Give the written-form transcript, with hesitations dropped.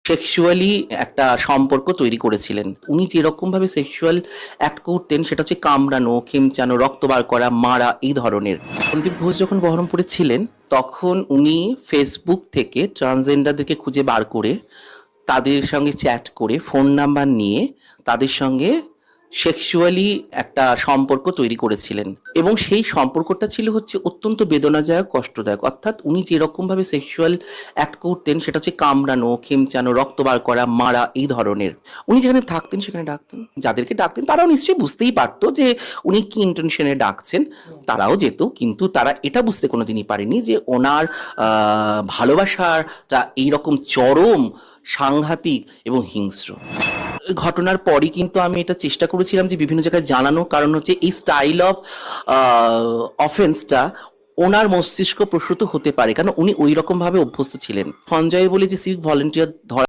Sexually একটা সম্পর্ক তৈরি করেছিলেন। উনি যেরকম ভাবে সেক্সুয়াল অ্যাক্ট করতেন সেটা হচ্ছে কামড়ানো, খেমচানো, রক্ত বার করা, মারা এই ধরনের। সন্দীপ ঘোষ যখন বহরমপুরে ছিলেন তখন উনি ফেসবুক থেকে ট্রান্সজেন্ডারদেরকে খুঁজে বার করে তাদের সঙ্গে চ্যাট করে ফোন নাম্বার নিয়ে তাদের সঙ্গে সেক্সুয়ালি একটা সম্পর্ক তৈরি করেছিলেন এবং সেই সম্পর্কটা ছিল হচ্ছে অত্যন্ত বেদনাদায়ক, কষ্টদায়ক। অর্থাৎ উনি যেরকম ভাবে সেক্সুয়াল অ্যাক্ট করতেন সেটা হচ্ছে কামড়ানো, খেমচানো, রক্ত বার করা, মারা এই ধরনের। উনি যেখানে থাকতেন সেখানে ডাকতেন, যাদেরকে ডাকতেন তারাও নিশ্চয়ই বুঝতেই পারতো যে উনি কি ইন্টেনশনে ডাকছেন, তারাও যেত, কিন্তু তারা এটা বুঝতে কোনোদিনই পারেনি যে ওনার ভালোবাসাটা এইরকম চরম, সাংঘাতিক এবং হিংস্র। ঘটনার পরই কিন্তু আমি এটা চেষ্টা করেছিলাম যে বিভিন্ন জায়গায় জানানো, কারণ হচ্ছে এই স্টাইল অফ অফেন্সটা ওনার মস্তিষ্ক প্রসূত হতে পারে, কারণ উনি ওই রকম ভাবে অভ্যস্ত ছিলেন। সঞ্জয় বলে যে সিভিক ভলেন্টিয়ার ধরা